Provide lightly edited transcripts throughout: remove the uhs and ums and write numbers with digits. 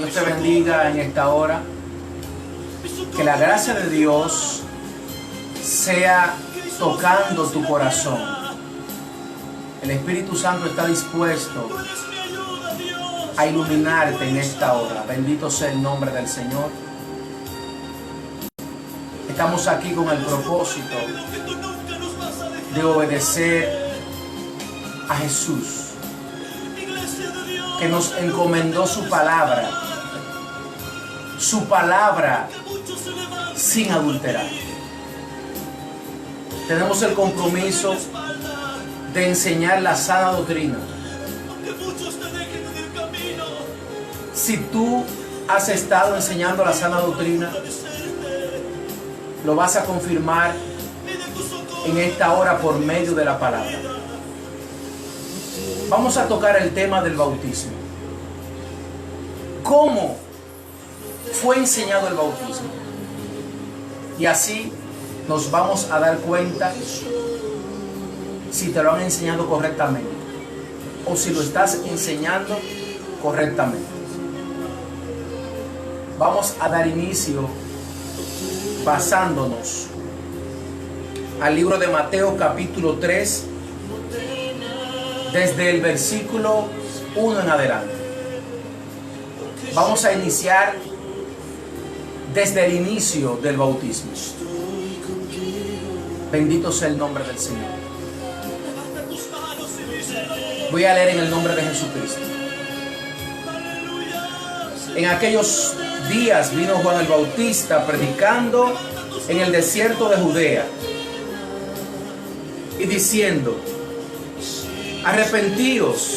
Dios te bendiga en esta hora. Que la gracia de Dios sea tocando tu corazón. El Espíritu Santo está dispuesto a iluminarte en esta hora. Bendito sea el nombre del Señor. Estamos aquí con el propósito de obedecer a Jesús, que nos encomendó su palabra sin adulterar. Tenemos el compromiso de enseñar la sana doctrina. Si tú has estado enseñando la sana doctrina, lo vas a confirmar en esta hora por medio de la palabra. Vamos a tocar el tema del bautismo. ¿Cómo fue enseñado el bautismo? Y así nos vamos a dar cuenta si te lo han enseñado correctamente o si lo estás enseñando correctamente. Vamos a dar inicio basándonos al libro de Mateo capítulo 3, desde el versículo 1 en adelante. Vamos a iniciar desde el inicio del bautismo. Bendito sea el nombre del Señor. Voy a leer en el nombre de Jesucristo. En aquellos días vino Juan el Bautista predicando en el desierto de Judea y diciendo: arrepentíos,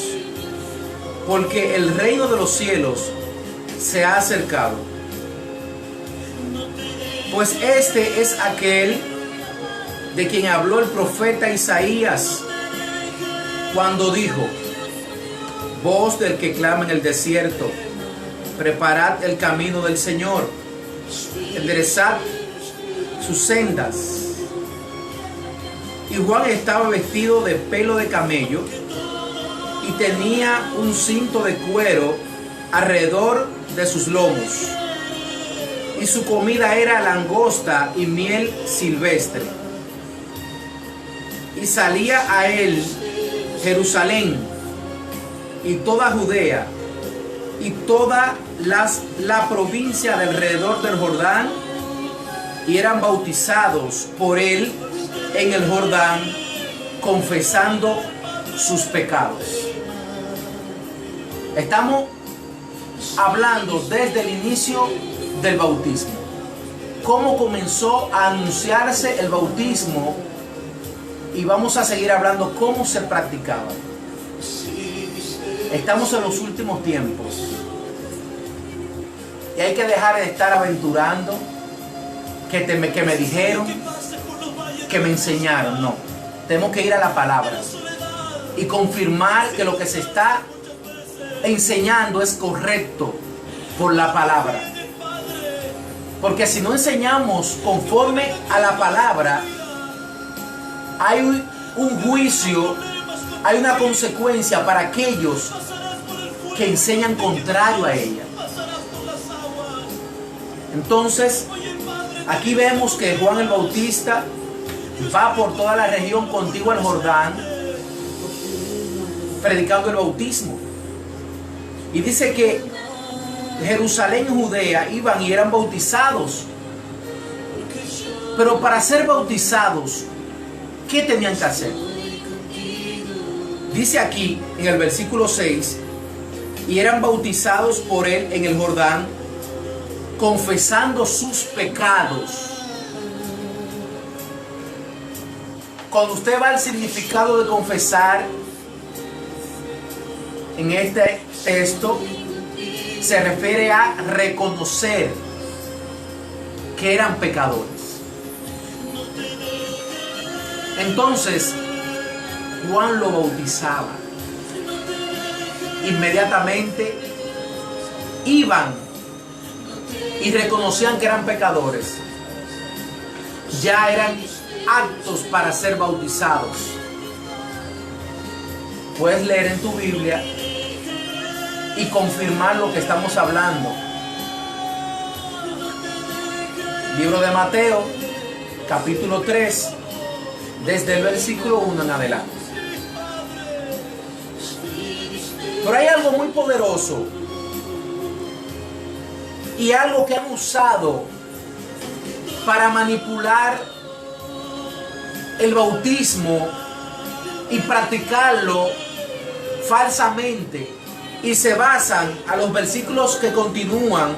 porque el reino de los cielos se ha acercado. Pues este es aquel de quien habló el profeta Isaías cuando dijo: voz del que clama en el desierto, preparad el camino del Señor, enderezad sus sendas. Y Juan estaba vestido de pelo de camello y tenía un cinto de cuero alrededor de sus lomos, y su comida era langosta y miel silvestre. Y salía a él Jerusalén y toda Judea y toda la provincia de alrededor del Jordán, y eran bautizados por él en el Jordán, confesando sus pecados. Estamos hablando desde el inicio del bautismo. Cómo comenzó a anunciarse el bautismo, y vamos a seguir hablando cómo se practicaba. Estamos en los últimos tiempos y hay que dejar de estar aventurando que me dijeron, que me enseñaron. No, tenemos que ir a la palabra y confirmar que lo que se está enseñando es correcto por la palabra. Porque si no enseñamos conforme a la palabra, hay un juicio, hay una consecuencia para aquellos que enseñan contrario a ella. Entonces, aquí vemos que Juan el Bautista va por toda la región contigua al Jordán predicando el bautismo. Y dice que Jerusalén y Judea iban y eran bautizados. Pero para ser bautizados, ¿qué tenían que hacer? Dice aquí en el versículo 6: y eran bautizados por él en el Jordán, confesando sus pecados. Cuando usted va al significado de confesar en este texto, se refiere a reconocer que eran pecadores. Entonces Juan lo bautizaba. Inmediatamente iban y reconocían que eran pecadores. Ya eran aptos para ser bautizados. Puedes leer en tu Biblia y confirmar lo que estamos hablando. Libro de Mateo, capítulo 3, desde el versículo 1 en adelante. Pero hay algo muy poderoso y algo que han usado para manipular el bautismo y practicarlo falsamente, y se basan a los versículos que continúan,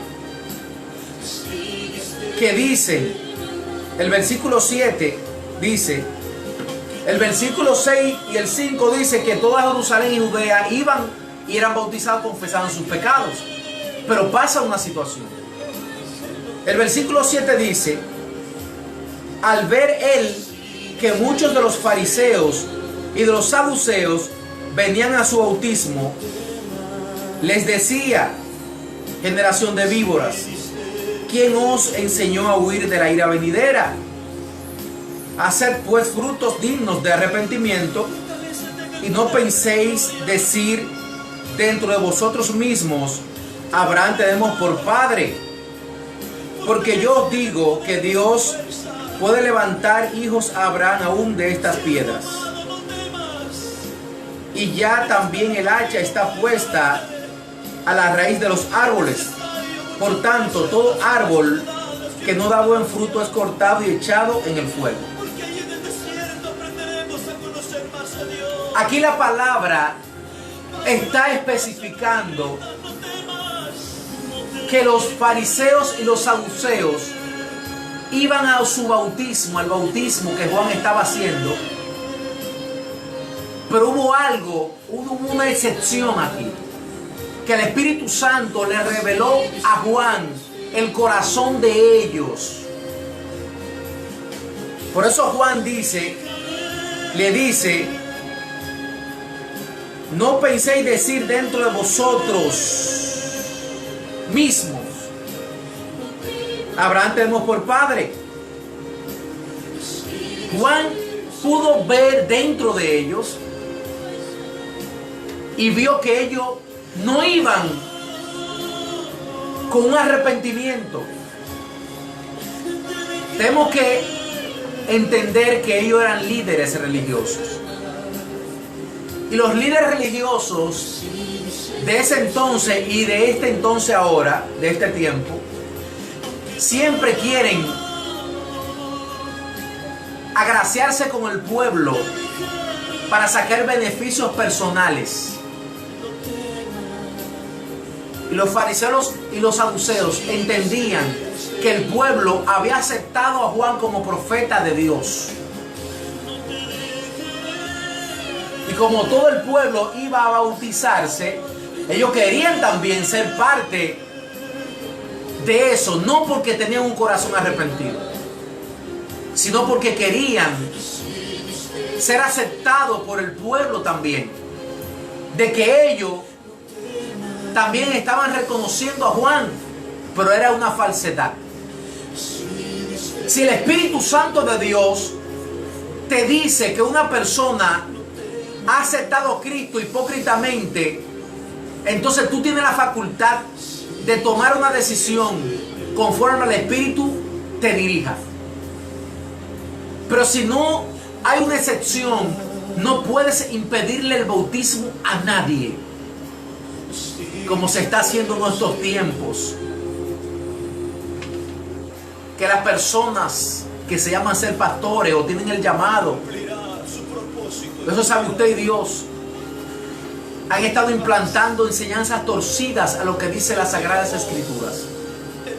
que dicen, el versículo 7 dice, el versículo 6 y el 5 dice que toda Jerusalén y Judea iban y eran bautizados, confesaban sus pecados. Pero pasa una situación. El versículo 7 dice, al ver él que muchos de los fariseos y de los saduceos venían a su bautismo, les decía, generación de víboras, ¿quién os enseñó a huir de la ira venidera? Haced pues frutos dignos de arrepentimiento, y no penséis decir dentro de vosotros mismos, Abraham tenemos por padre. Porque yo os digo que Dios puede levantar hijos a Abraham aún de estas piedras. Y ya también el hacha está puesta a la raíz de los árboles. Por tanto, todo árbol que no da buen fruto es cortado y echado en el fuego. Aquí la palabra está especificando que los fariseos y los saduceos iban a su bautismo, al bautismo que Juan estaba haciendo, pero hubo una excepción aquí, que el Espíritu Santo le reveló a Juan el corazón de ellos. Por eso Juan le dice, no penséis decir dentro de vosotros mismos, Abraham tenemos por padre. Juan pudo ver dentro de ellos y vio que ellos no iban con un arrepentimiento. Tenemos que entender que ellos eran líderes religiosos. Y los líderes religiosos de ese entonces y de este entonces ahora, de este tiempo, siempre quieren agraciarse con el pueblo para sacar beneficios personales. Y los fariseos y los saduceos entendían que el pueblo había aceptado a Juan como profeta de Dios. Y como todo el pueblo iba a bautizarse, ellos querían también ser parte de eso, no porque tenían un corazón arrepentido, sino porque querían ser aceptados por el pueblo también, de que ellos también estaban reconociendo a Juan, pero era una falsedad. Si el Espíritu Santo de Dios te dice que una persona ha aceptado a Cristo hipócritamente, entonces tú tienes la facultad de tomar una decisión conforme al Espíritu te dirija. Pero si no hay una excepción, no puedes impedirle el bautismo a nadie, como se está haciendo en nuestros tiempos. Que las personas que se llaman ser pastores o tienen el llamado, eso sabe usted y Dios, han estado implantando enseñanzas torcidas a lo que dice las Sagradas Escrituras.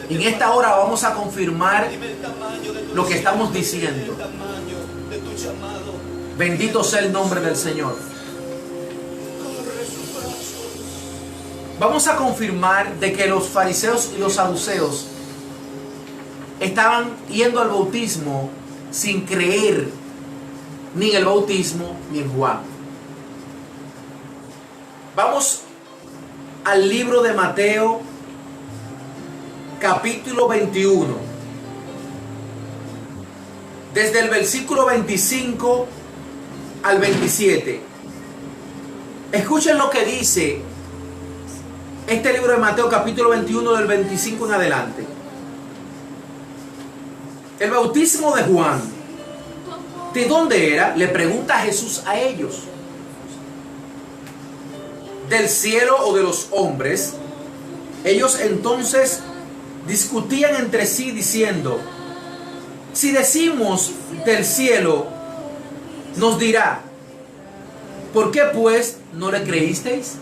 Y en esta hora vamos a confirmar lo que estamos diciendo. Bendito sea el nombre del Señor. Vamos a confirmar de que los fariseos y los saduceos estaban yendo al bautismo sin creer ni en el bautismo ni en Juan. Vamos al libro de Mateo, capítulo 21, desde el versículo 25 al 27. Escuchen lo que dice este libro de Mateo capítulo 21 del 25 en adelante. El bautismo de Juan, ¿de dónde era? Le pregunta Jesús a ellos. ¿Del cielo o de los hombres? Ellos entonces discutían entre sí diciendo: si decimos del cielo, nos dirá, ¿por qué pues no le creísteis?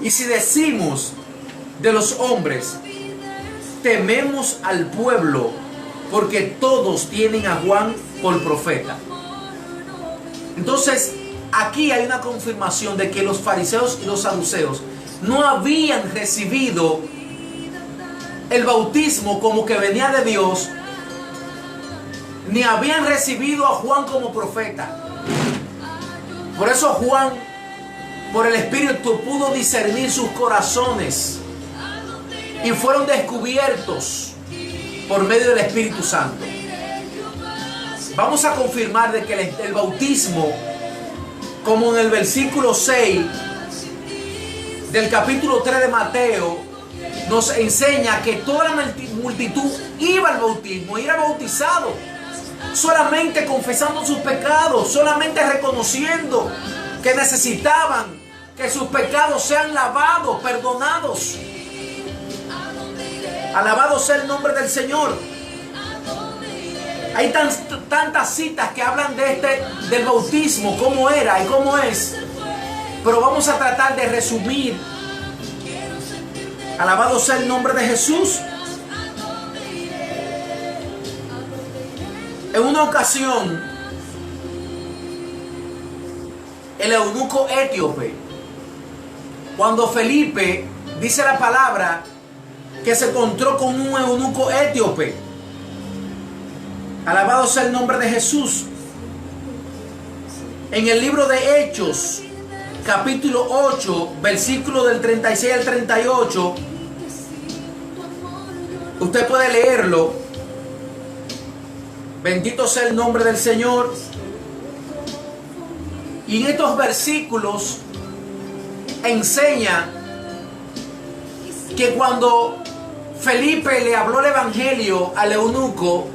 Y si decimos de los hombres, tememos al pueblo, porque todos tienen a Juan por profeta. Entonces, aquí hay una confirmación de que los fariseos y los saduceos no habían recibido el bautismo como que venía de Dios, ni habían recibido a Juan como profeta. Por eso Juan, por el Espíritu, pudo discernir sus corazones y fueron descubiertos por medio del Espíritu Santo. Vamos a confirmar de que el bautismo, como en el versículo 6 del capítulo 3 de Mateo, nos enseña que toda la multitud iba al bautismo y era bautizado, solamente confesando sus pecados, solamente reconociendo que necesitaban que sus pecados sean lavados, perdonados. Alabado sea el nombre del Señor. Hay tantas citas que hablan del bautismo, cómo era y cómo es, pero vamos a tratar de resumir. Alabado sea el nombre de Jesús. En una ocasión, el eunuco etíope, cuando Felipe, dice la palabra, que se encontró con un eunuco etíope. Alabado sea el nombre de Jesús. En el libro de Hechos, capítulo 8, versículo del 36 al 38, usted puede leerlo. Bendito sea el nombre del Señor. Y en estos versículos enseña que cuando Felipe le habló el evangelio al eunuco,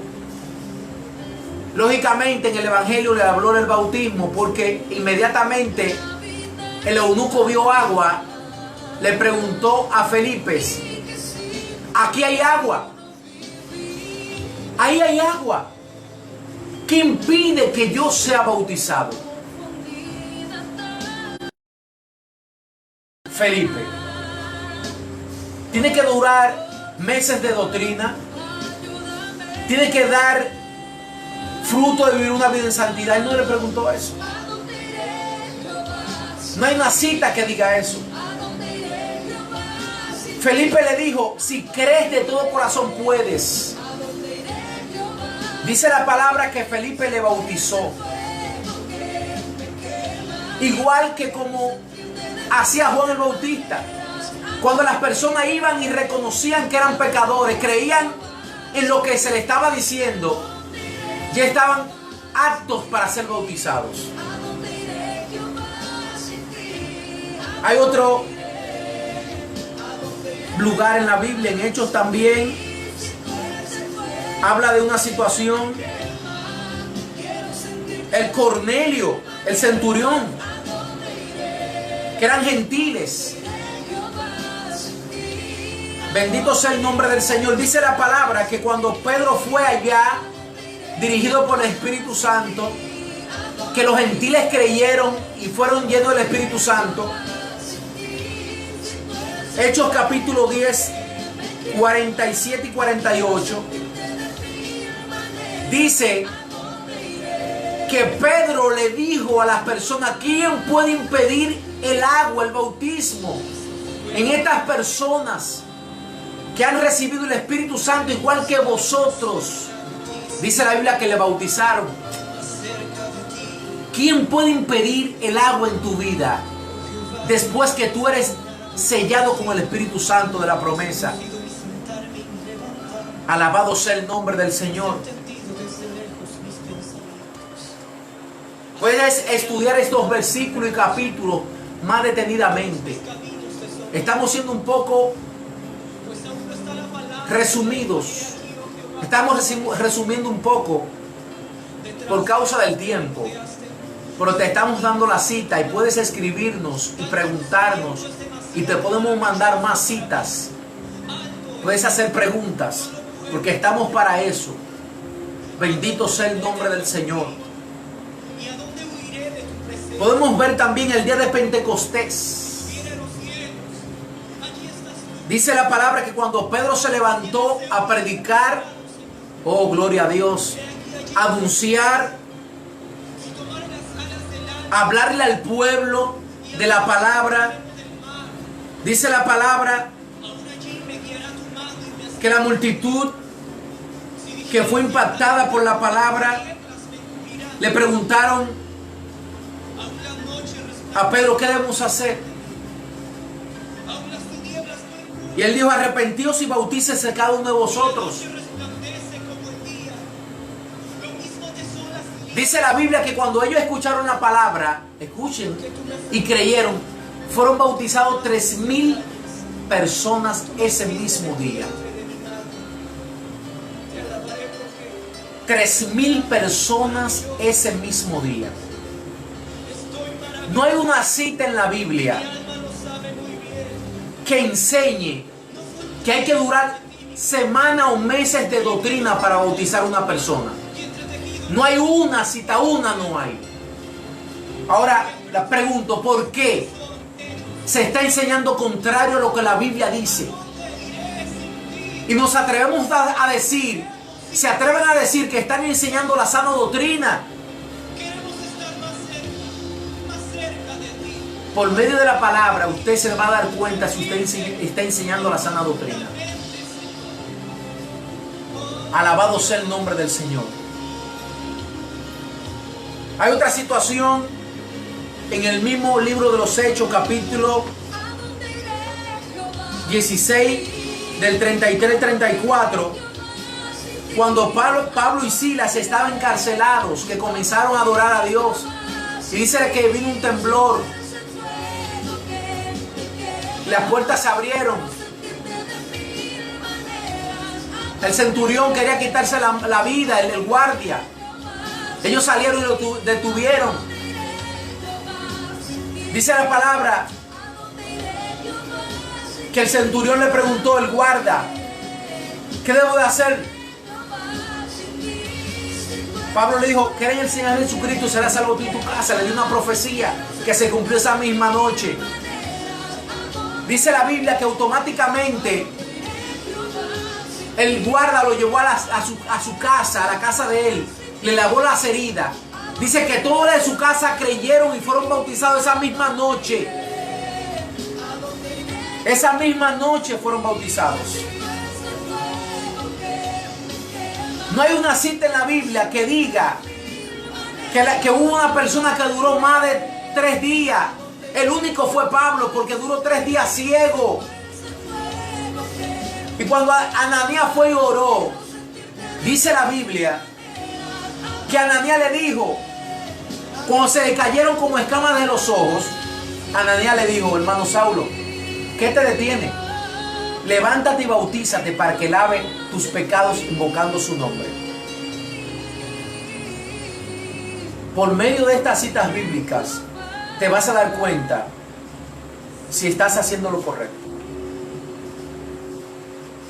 lógicamente en el evangelio le habló del bautismo, porque inmediatamente el eunuco vio agua, le preguntó a Felipe: aquí hay agua, ahí hay agua, ¿qué impide que yo sea bautizado? Felipe, tiene que durar meses de doctrina, tiene que dar fruto de vivir una vida en santidad. Él no le preguntó eso. No hay una cita que diga eso. Felipe le dijo: si crees de todo corazón puedes. Dice la palabra que Felipe le bautizó, igual que como hacía Juan el Bautista. Cuando las personas iban y reconocían que eran pecadores, creían en lo que se le estaba diciendo, ya estaban aptos para ser bautizados. Hay otro lugar en la Biblia, en Hechos también, habla de una situación. El Cornelio, el centurión, que eran gentiles. Bendito sea el nombre del Señor. Dice la palabra que cuando Pedro fue allá, dirigido por el Espíritu Santo, que los gentiles creyeron y fueron llenos del Espíritu Santo. Hechos capítulo 10, 47 y 48. Dice que Pedro le dijo a las personas: ¿quién puede impedir el agua, el bautismo, en estas personas que han recibido el Espíritu Santo igual que vosotros? Dice la Biblia que le bautizaron. ¿Quién puede impedir el agua en tu vida después que tú eres sellado con el Espíritu Santo de la promesa? Alabado sea el nombre del Señor. Puedes estudiar estos versículos y capítulos más detenidamente. Estamos siendo un poco resumidos. Estamos resumiendo un poco por causa del tiempo. Pero te estamos dando la cita y puedes escribirnos y preguntarnos y te podemos mandar más citas. Puedes hacer preguntas porque estamos para eso. Bendito sea el nombre del Señor. Podemos ver también el día de Pentecostés. Dice la palabra que cuando Pedro se levantó a predicar, oh gloria a Dios, a anunciar, a hablarle al pueblo de la palabra, dice la palabra que la multitud que fue impactada por la palabra le preguntaron a Pedro, ¿qué debemos hacer? Y él dijo, arrepentíos y bautícese cada uno de vosotros. Dice la Biblia que cuando ellos escucharon la palabra, escuchen, y creyeron, fueron bautizados 3,000 personas ese mismo día. 3,000 personas ese mismo día. No hay una cita en la Biblia que enseñe que hay que durar semanas o meses de doctrina para bautizar a una persona. No hay una cita, una no hay. Ahora, les pregunto, ¿por qué se está enseñando contrario a lo que la Biblia dice? Y nos atrevemos a decir, se atreven a decir que están enseñando la sana doctrina. Por medio de la palabra, usted se va a dar cuenta si usted está enseñando la sana doctrina. Alabado sea el nombre del Señor. Hay otra situación en el mismo libro de los Hechos, capítulo 16, del 33 al 34, cuando Pablo y Silas estaban encarcelados, que comenzaron a adorar a Dios. Y dice que vino un temblor. Las puertas se abrieron. El centurión quería quitarse la vida, el guardia. Ellos salieron y lo detuvieron. Dice la palabra que el centurión le preguntó al guarda, ¿qué debo de hacer? Pablo le dijo, cree en el Señor Jesucristo y serás salvo tú y tu casa. Le dio una profecía que se cumplió esa misma noche. Dice la Biblia que automáticamente el guarda lo llevó a su casa, a la casa de él. Le lavó las heridas. Dice que todos de su casa creyeron y fueron bautizados esa misma noche. Esa misma noche fueron bautizados. No hay una cita en la Biblia que diga que hubo una persona que duró más de 3 días. El único fue Pablo, porque duró 3 días ciego. Y cuando Ananías fue y oró, dice la Biblia que Ananías le dijo, cuando se le cayeron como escamas de los ojos, Ananías le dijo, hermano Saulo, ¿qué te detiene? Levántate y bautízate para que lave tus pecados invocando su nombre. Por medio de estas citas bíblicas te vas a dar cuenta si estás haciendo lo correcto.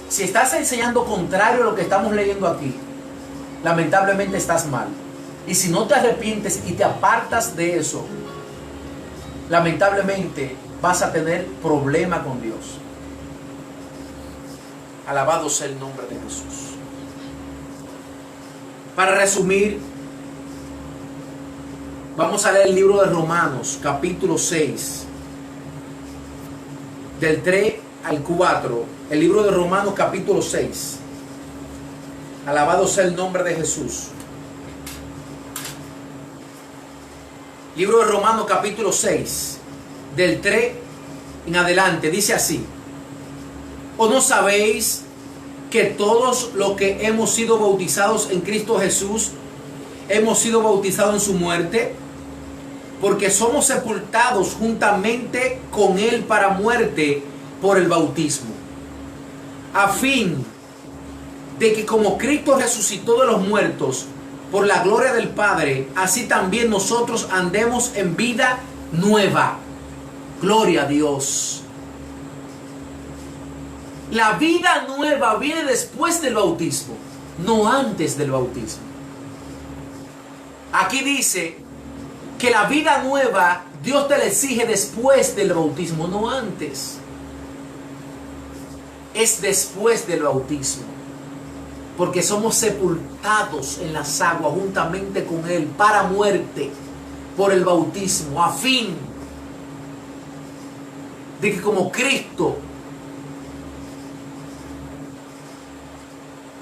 Si estás enseñando contrario a lo que estamos leyendo aquí, lamentablemente estás mal. Y si no te arrepientes y te apartas de eso, lamentablemente vas a tener problema con Dios. Alabado sea el nombre de Jesús. Para resumir, vamos a leer el libro de Romanos, capítulo 6, del 3 al 4. El libro de Romanos, capítulo 6. Alabado sea el nombre de Jesús. Libro de Romanos, capítulo 6, del 3 en adelante. Dice así: ¿o no sabéis que todos los que hemos sido bautizados en Cristo Jesús hemos sido bautizados en su muerte? porque somos sepultados juntamente con Él para muerte por el bautismo, a fin de que como Cristo resucitó de los muertos por la gloria del Padre, así también nosotros andemos en vida nueva. Gloria a Dios. La vida nueva viene después del bautismo, no antes del bautismo. Aquí dice que la vida nueva Dios te la exige después del bautismo, no antes. Es después del bautismo, porque somos sepultados en las aguas juntamente con Él para muerte por el bautismo, a fin de que como Cristo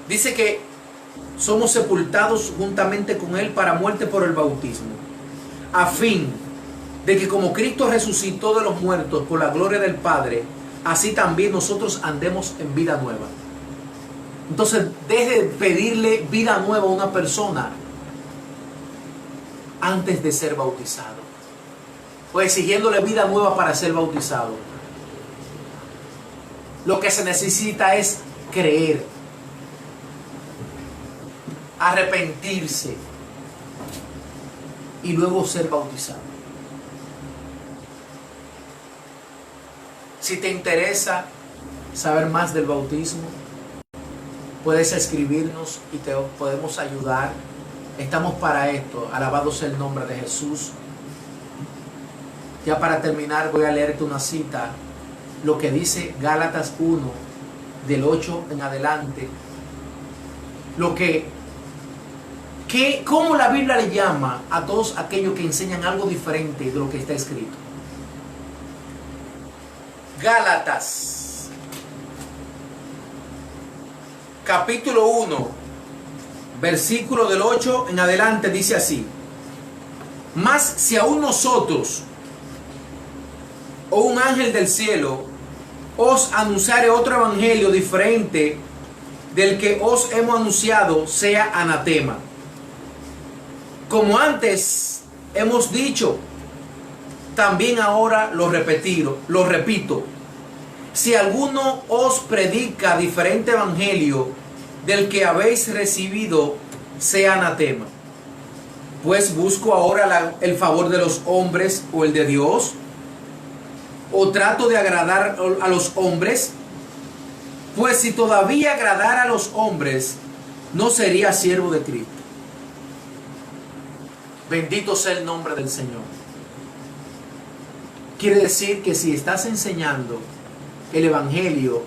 dice que somos sepultados juntamente con Él para muerte por el bautismo, a fin de que como Cristo resucitó de los muertos por la gloria del Padre, así también nosotros andemos en vida nueva. Entonces, deje de pedirle vida nueva a una persona antes de ser bautizado, o exigiéndole vida nueva para ser bautizado. Lo que se necesita es creer, arrepentirse y luego ser bautizado. Si te interesa saber más del bautismo, puedes escribirnos y te podemos ayudar. Estamos para esto. Alabado sea el nombre de Jesús. Ya para terminar voy a leerte una cita, lo que dice Gálatas 1, del 8 en adelante. Cómo la Biblia le llama a todos aquellos que enseñan algo diferente de lo que está escrito. Gálatas, capítulo 1, versículo del 8 en adelante, dice así: mas si aún nosotros o un ángel del cielo os anunciare otro evangelio diferente del que os hemos anunciado, sea anatema. Como antes hemos dicho, también ahora lo repito, si alguno os predica diferente evangelio del que habéis recibido, sea anatema. Pues busco ahora el favor de los hombres o el de Dios, o trato de agradar a los hombres. Pues si todavía agradara a los hombres, no sería siervo de Cristo. Bendito sea el nombre del Señor. Quiere decir que si estás enseñando el evangelio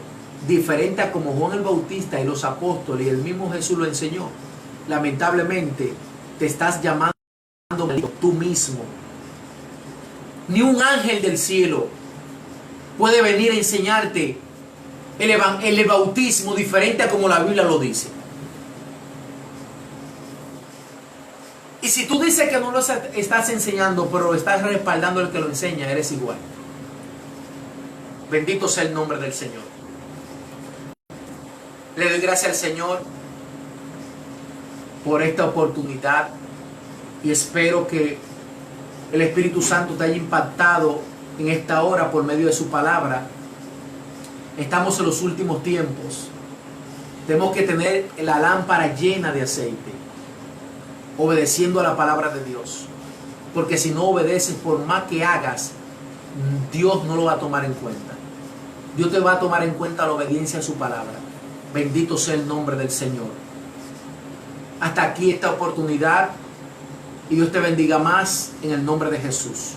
diferente a como Juan el Bautista y los apóstoles y el mismo Jesús lo enseñó, lamentablemente te estás llamando tú mismo. Ni un ángel del cielo puede venir a enseñarte el bautismo diferente a como la Biblia lo dice. Y si tú dices que no lo estás enseñando, pero estás respaldando el que lo enseña, eres igual. Bendito sea el nombre del Señor. Le doy gracias al Señor por esta oportunidad y espero que el Espíritu Santo te haya impactado en esta hora por medio de su palabra. Estamos en los últimos tiempos. Tenemos que tener la lámpara llena de aceite, obedeciendo a la palabra de Dios, porque si no obedeces, por más que hagas, Dios no lo va a tomar en cuenta. Dios te va a tomar en cuenta la obediencia a su palabra. Bendito sea el nombre del Señor. Hasta aquí esta oportunidad y Dios te bendiga más en el nombre de Jesús.